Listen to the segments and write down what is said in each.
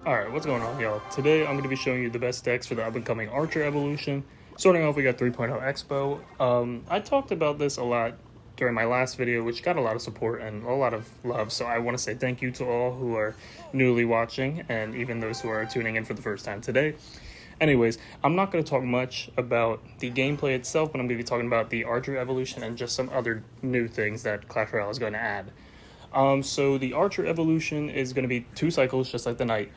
Alright, what's going on, y'all? Today I'm going to be showing you the best decks for the up-and-coming Archer evolution. Starting off, we got 3.0 Expo. I talked about this a lot during my last video, which got a lot of support and a lot of love, so I want to say thank you to all who are newly watching, and even those who are tuning in for the first time today. Anyways, I'm not going to talk much about the gameplay itself, but I'm going to be talking about the Archer evolution and just some other new things that Clash Royale is going to add. So the Archer evolution is going to be 2 cycles, just like the Knight.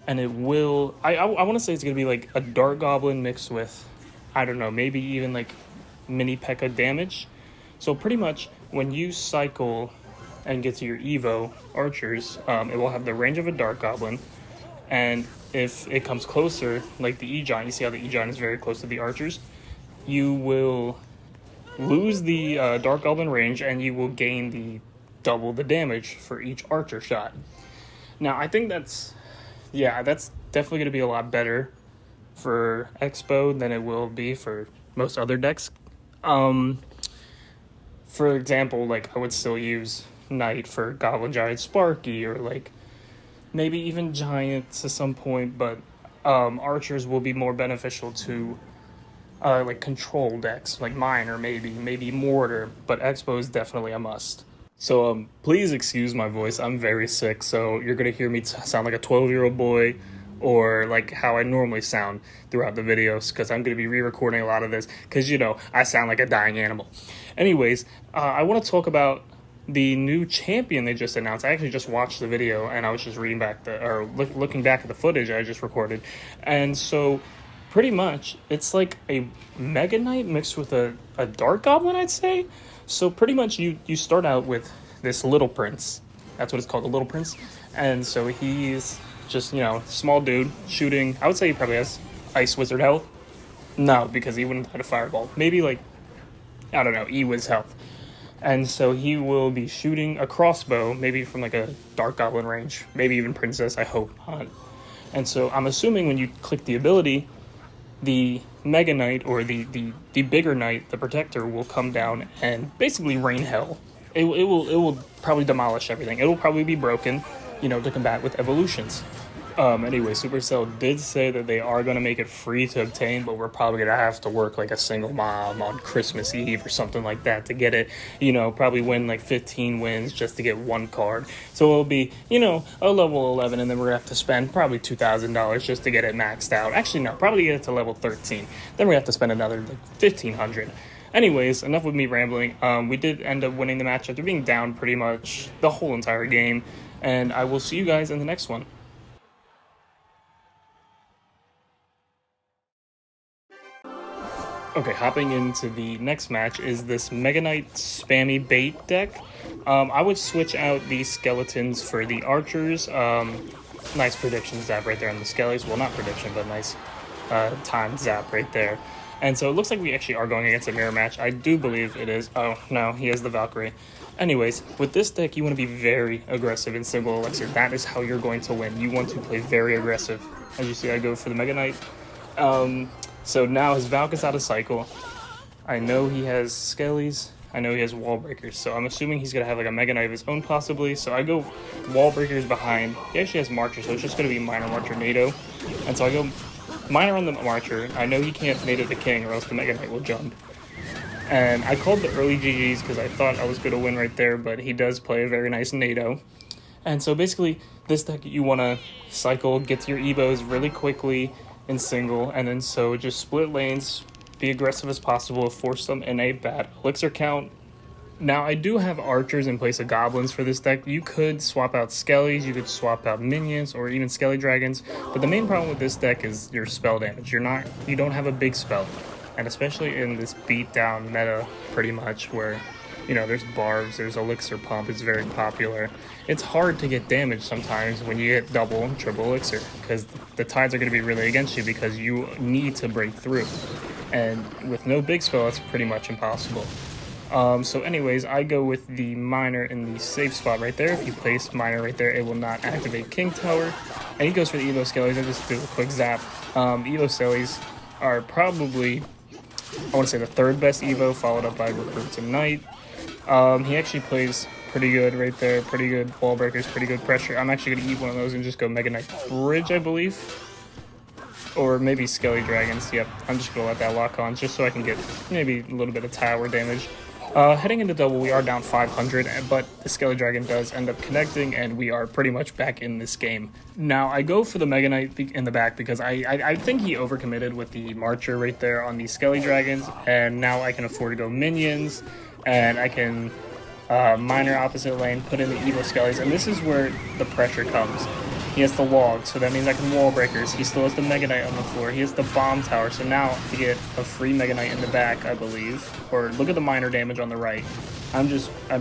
And it will, I want to say it's going to be like a Dart Goblin mixed with, I don't know, maybe even like mini P.E.K.K.A damage. So pretty much when you cycle and get to your Evo archers, it will have the range of a Dart Goblin. And if it comes closer, like the E-Giant, you see how the E-Giant is very close to the archers, you will lose the Dart Goblin range and you will gain the double the damage for each archer shot. Now, I think that's definitely going to be a lot better for Expo than it will be for most other decks. For example, like I would still use Knight for Goblin Giant Sparky, or like maybe even Giants at some point, but Archers will be more beneficial to like control decks, like mine, or maybe Mortar, but Expo is definitely a must. So please excuse my voice. I'm very sick, so you're gonna hear me sound like a 12-year-old boy, or like how I normally sound throughout the videos, because I'm gonna be re-recording a lot of this, because you know I sound like a dying animal. Anyways, I want to talk about the new champion they just announced. I actually just watched the video, and I was just reading back looking back at the footage I just recorded, and so pretty much it's like a Mega Knight mixed with a Dart Goblin, I'd say. So pretty much you start out with this Little Prince. That's what it's called, the Little Prince. And so he's just, small dude shooting. I would say he probably has Ice Wizard health. No, because he wouldn't have a Fireball. Maybe like, I don't know, E-Wiz health. And so he will be shooting a crossbow, maybe from like a Dart Goblin range. Maybe even Princess, I hope not. And so I'm assuming when you click the ability, the Mega Knight, or the bigger Knight, the Protector, will come down and basically rain hell. It will probably demolish everything. It will probably be broken, to combat with evolutions. Anyway, Supercell did say that they are going to make it free to obtain, but we're probably going to have to work like a single mom on Christmas Eve or something like that to get it. Probably win like 15 wins just to get one card. So it'll be, a level 11, and then we're going to have to spend probably $2,000 just to get it maxed out. Actually, no, probably get it to level 13. Then we have to spend another like $1,500. Anyways, enough with me rambling. We did end up winning the match after being down pretty much the whole entire game, and I will see you guys in the next one. Okay, hopping into the next match is this Mega Knight spammy bait deck. I would switch out the skeletons for the archers. Nice prediction zap right there on the skellies. Well, not prediction, but nice time zap right there. And so it looks like we actually are going against a mirror match. I do believe it is. Oh, no, he has the Valkyrie. Anyways, with this deck, you want to be very aggressive in single elixir. That is how you're going to win. You want to play very aggressive. As you see, I go for the Mega Knight. So now his Valk is out of cycle. I know he has Skellies. I know he has Wall Breakers. So I'm assuming he's going to have like a Mega Knight of his own possibly. So I go Wall Breakers behind. He actually has Marcher, so it's just going to be Minor Marcher NATO. And so I go Minor on the Marcher. I know he can't NATO the King, or else the Mega Knight will jump. And I called the early GGs because I thought I was going to win right there, but he does play a very nice NATO. And so basically, this deck, you want to cycle, get to your Evos really quickly in single, and then so just split lanes, be aggressive as possible, force them in a bad elixir count. Now, I do have archers in place of goblins for this deck. You could swap out skellies, you could swap out minions, or even skelly dragons, but the main problem with this deck is your spell damage. You don't have a big spell, and especially in this beatdown meta, pretty much, where there's barbs, there's elixir pump, it's very popular. It's hard to get damage sometimes when you get double and triple elixir, because the tides are going to be really against you because you need to break through. And with no big spell, it's pretty much impossible. So anyways, I go with the Minor in the safe spot right there. If you place Minor right there, it will not activate King Tower. And he goes for the Evo Skellies. I just do a quick zap. Evo Skellies are probably, I want to say, the third best Evo, followed up by Recruits and Knight. He actually plays pretty good right there. Pretty good wall breakers, pretty good pressure. I'm actually going to eat one of those and just go Mega Knight Bridge, I believe. Or maybe Skelly Dragons. Yep, I'm just going to let that lock on just so I can get maybe a little bit of tower damage. Heading into double, we are down 500, but the Skelly Dragon does end up connecting, and we are pretty much back in this game. Now, I go for the Mega Knight in the back because I think he overcommitted with the Marcher right there on the Skelly Dragons, and now I can afford to go Minions, and I can minor opposite lane, put in the Evo Skellies, and this is where the pressure comes. He has the log, so that means I can wall breakers. He still has the Mega Knight on the floor. He has the bomb tower, so now I get a free Mega Knight in the back, I believe. Or look at the minor damage on the right. I'm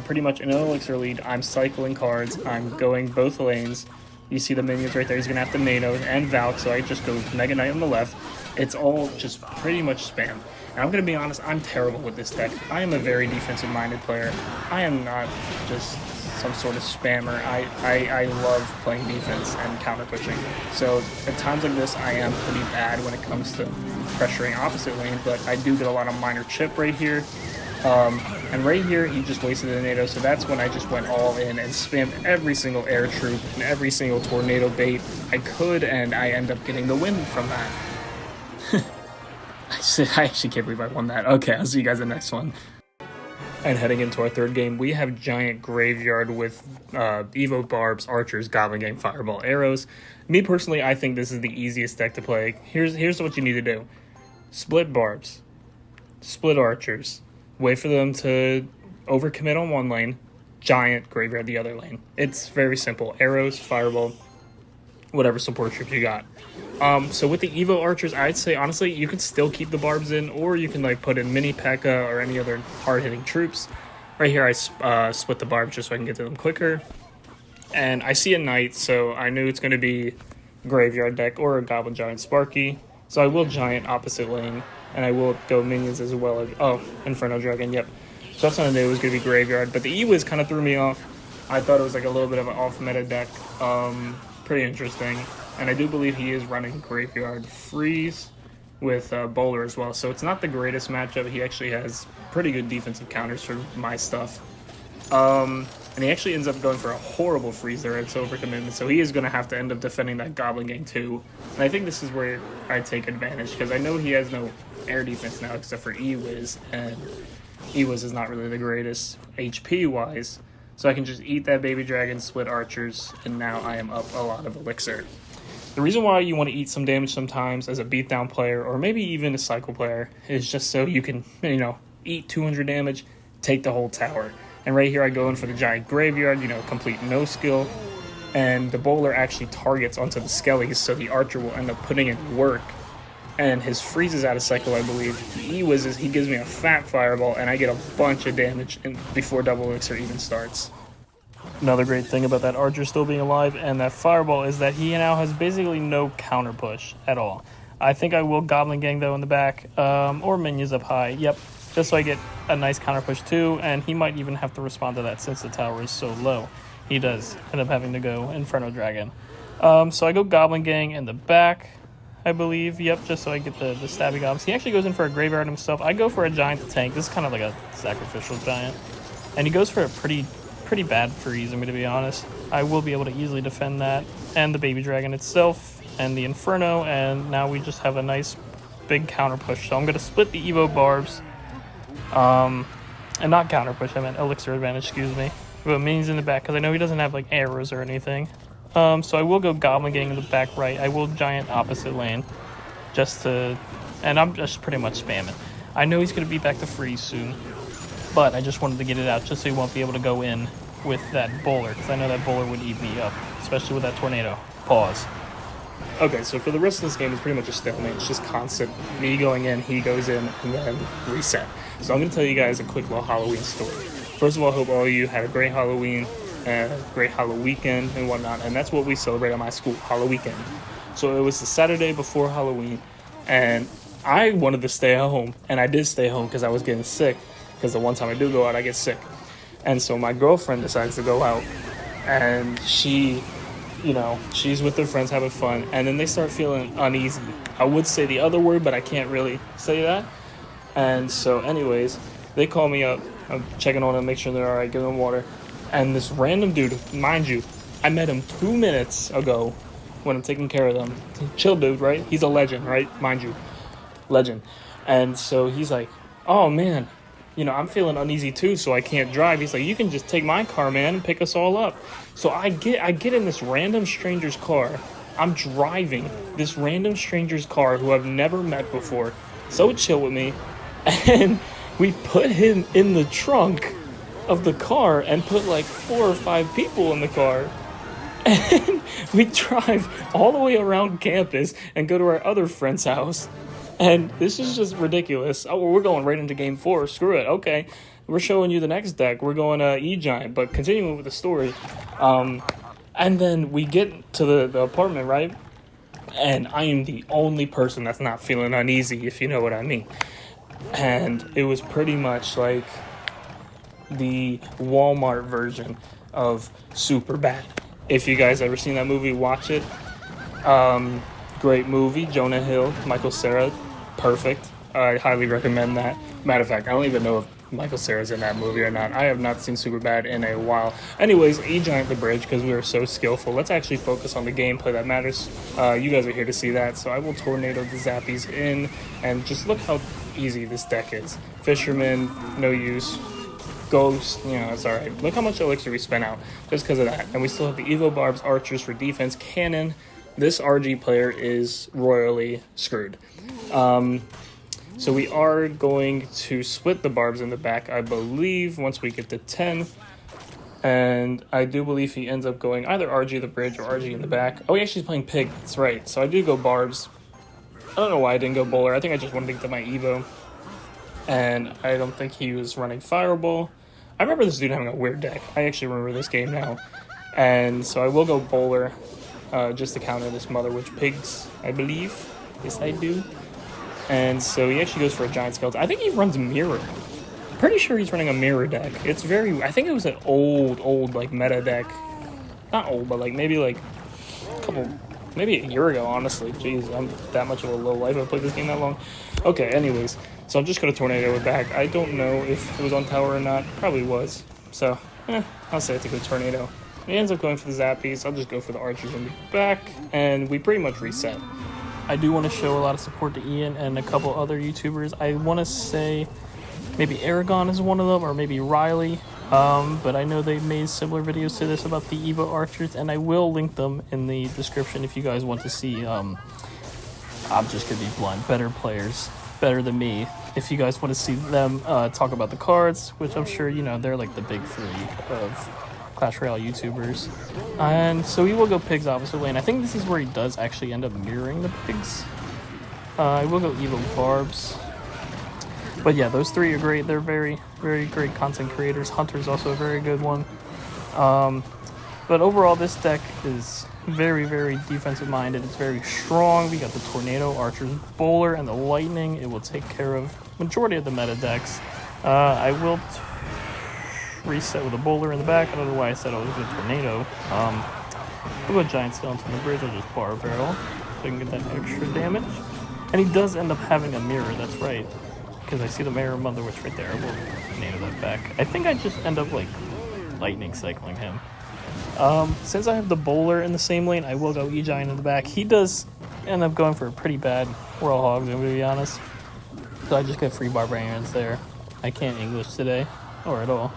pretty much in an elixir lead. I'm cycling cards. I'm going both lanes. You see the minions right there. He's going to have to Nano and Valk, so I just go Mega Knight on the left. It's all just pretty much spam. And I'm going to be honest, I'm terrible with this deck. I am a very defensive-minded player. I am not just some sort of spammer. I love playing defense and counter pushing. So at times like this, I am pretty bad when it comes to pressuring opposite lane, but I do get a lot of minor chip right here. And right here, he just wasted a NATO, so that's when I just went all in and spammed every single air troop and every single tornado bait I could, and I end up getting the win from that. I actually can't believe I won that. Okay, I'll see you guys in the next one. And heading into our third game, we have Giant Graveyard with Evo Barbs, Archers, Goblin Gang, Fireball, Arrows. Me personally, I think this is the easiest deck to play. Here's what you need to do. Split Barbs. Split Archers. Wait for them to overcommit on one lane. Giant Graveyard the other lane. It's very simple. Arrows, Fireball, whatever support troops you got. So with the Evo Archers, I'd say, honestly, you could still keep the Barbs in, or you can, like, put in Mini P.E.K.K.A. or any other hard-hitting troops. Right here, I split the Barbs just so I can get to them quicker. And I see a Knight, so I knew it's going to be Graveyard deck or a Goblin Giant Sparky. So I will Giant opposite lane, and I will go Minions as well. Oh, Inferno Dragon, yep. So that's what I knew it was going to be Graveyard. But the E-Wiz kind of threw me off. I thought it was like a little bit of an off-meta deck. Pretty interesting. And I do believe he is running Graveyard Freeze with Bowler as well. So it's not the greatest matchup. He actually has pretty good defensive counters for my stuff. And he actually ends up going for a horrible freeze there. It's overcommitment. So he is going to have to end up defending that Goblin Gang too. And I think this is where I take advantage, because I know he has no air defense now except for E-Wiz. And E-Wiz is not really the greatest HP-wise. So I can just eat that Baby Dragon, split Archers, and now I am up a lot of elixir. The reason why you want to eat some damage sometimes as a beatdown player, or maybe even a cycle player, is just so you can, eat 200 damage, take the whole tower. And right here I go in for the Giant Graveyard, complete no skill. And the Bowler actually targets onto the Skellies, so the Archer will end up putting in work. And his freeze is out of cycle, I believe. The E-Wiz, he gives me a fat Fireball, and I get a bunch of damage before double elixir even starts. Another great thing about that Archer still being alive and that Fireball is that he now has basically no counter push at all. I think I will Goblin Gang though in the back, or Minions up high, yep, just so I get a nice counter push too, and he might even have to respond to that since the tower is so low. He does end up having to go Inferno Dragon. So I go Goblin Gang in the back, I believe, yep, just so I get the stabby gobs. He actually goes in for a Graveyard himself. I go for a Giant to tank. This is kind of like a sacrificial Giant. And he goes for a pretty bad freeze, to be honest. I will be able to easily defend that, and the Baby Dragon itself, and the Inferno, and now we just have a nice big counter push. So I'm going to split the Evo Barbs, and not counter push, I meant elixir advantage, excuse me. But Minions in the back, because I know he doesn't have like arrows or anything. So I will go Goblin Gang in the back right. I will Giant opposite lane, and I'm just pretty much spamming. I know he's going to be back to freeze soon, but I just wanted to get it out just so he won't be able to go in with that Bowler, because I know that Bowler would eat me up, especially with that Tornado. Pause. Okay, so for the rest of this game, it's pretty much a stalemate. It's just constant me going in, he goes in, and then reset. So I'm going to tell you guys a quick little Halloween story. First of all, I hope all of you had a great Halloween, and a great Halloween weekend and whatnot, and that's what we celebrate at my school, Halloween weekend. So it was the Saturday before Halloween, and I wanted to stay at home, and I did stay home because I was getting sick, because the one time I do go out, I get sick. And so my girlfriend decides to go out, and she's with her friends having fun, and then they start feeling uneasy. I would say the other word, but I can't really say that. And so anyways, they call me up. I'm checking on them, make sure they're all right, give them water. And this random dude, mind you, I met him 2 minutes ago when I'm taking care of them. Chill dude, right? He's a legend, right? Mind you, legend. And so he's like, oh man, I'm feeling uneasy too, so I can't drive. He's like, you can just take my car, man, and pick us all up. So I get in this random stranger's car. I'm driving this random stranger's car who I've never met before. So chill with me. And we put him in the trunk of the car and put like 4 or 5 people in the car. And we drive all the way around campus and go to our other friend's house. And this is just ridiculous. Oh, well, we're going right into game 4. Screw it. Okay. We're showing you the next deck. We're going E-Giant, but continuing with the story. And then we get to the apartment, right? And I am the only person that's not feeling uneasy, if you know what I mean. And it was pretty much like the Walmart version of Superbad. If you guys ever seen that movie, watch it. Great movie. Jonah Hill, Michael Cera, perfect. I highly recommend that. Matter of fact, I don't even know if Michael Cera's in that movie or not. I have not seen Superbad in a while. Anyways, E-Giant the bridge, because we are so skillful. Let's actually focus on the gameplay that matters. You guys are here to see that, so I will tornado the Zappies in, and just look how easy this deck is. Fisherman, no use. Ghost, it's alright. Look how much elixir we spent out just because of that. And we still have the Evo Barbs, Archers for defense, Cannon. This RG player is royally screwed. So we are going to split the Barbs in the back, I believe, once we get to 10. And I do believe he ends up going either RG the bridge or RG in the back. Oh, he actually is playing Pig. That's right. So I do go Barbs. I don't know why I didn't go Bowler. I think I just wanted to get to my Evo. And I don't think he was running Fireball. I remember this dude having a weird deck. I actually remember this game now. And so I will go Bowler just to counter this Mother Witch Pigs, I believe. Yes, I do. And so he actually goes for a Giant Skeleton. I think he runs Mirror. Pretty sure he's running a Mirror deck. It's I think it was an old, like, meta deck. Not old, but, like, maybe, like, maybe a year ago, honestly. Jeez, I'm that much of a low life. I've played this game that long. Okay, anyways. So I'm just going to Tornado it back. I don't know if it was on tower or not. Probably was. So, I'll say it's a good Tornado. He ends up going for the Zappies. I'll just go for the Archers in the back. And we pretty much reset. I do want to show a lot of support to Ian and a couple other YouTubers. I want to say maybe Aragon is one of them, or maybe Riley. But I know they made similar videos to this about the Evo Archers, and I will link them in the description if you guys want to see. I'm just going to be blunt. Better players. Better than me. If you guys want to see them talk about the cards, which I'm sure, they're like the big 3 of Clash Royale YouTubers. And so he will go Pigs opposite lane. I think this is where he does actually end up mirroring the Pigs. I will go Evo Barbs. But yeah, those 3 are great. They're very, very great content creators. Hunter's also a very good one. But overall, this deck is very, very defensive minded. It's very strong. We got the Tornado, Archers, Bowler, and the Lightning. It will take care of majority of the meta decks. I will reset with a Bowler in the back. I don't know why I said I was going to Tornado. We'll go Giant Skeleton on the bridge. I'll just Bar Barrel so I can get that extra damage. And he does end up having a mirror, that's right. Because I see the Mirror Mother Witch right there. We'll Tornado that back. I think I just end up like Lightning Cycling him. Since I have the Bowler in the same lane, I will go E-Giant in the back. He does end up going for a pretty bad Royal Hogs, I'm going to be honest. So I just get free Barbarians there. I can't English today, or at all.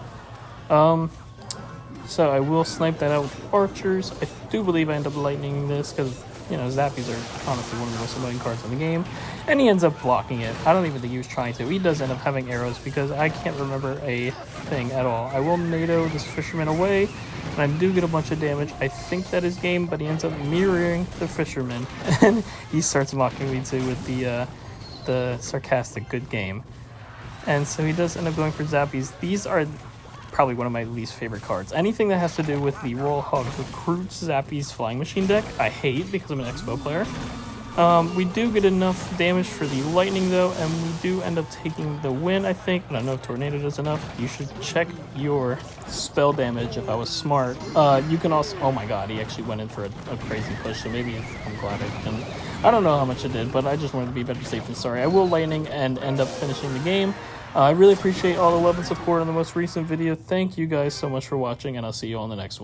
So I will snipe that out with Archers. I do believe I end up lightning this because, Zappies are honestly one of the most annoying cards in the game. And he ends up blocking it. I don't even think he was trying to. He does end up having arrows because I can't remember a thing at all. I will NATO this Fisherman away, and I do get a bunch of damage. I think that is game, but he ends up mirroring the Fisherman. And he starts mocking me too with the sarcastic good game. And so he does end up going for Zappies. These are probably one of my least favorite cards. Anything that has to do with the Royal Hogs Recruits Zappies Flying Machine deck, I hate because I'm an Expo player. We do get enough damage for the Lightning though, and we do end up taking the win, I think. I don't know if Tornado does enough. You should check your spell damage if I was smart. You can also, oh my god, he actually went in for a crazy push, so maybe I'm glad I didn't. I don't know how much it did, but I just wanted to be better safe than sorry. I will Lightning and end up finishing the game. I really appreciate all the love and support on the most recent video. Thank you guys so much for watching, and I'll see you on the next one.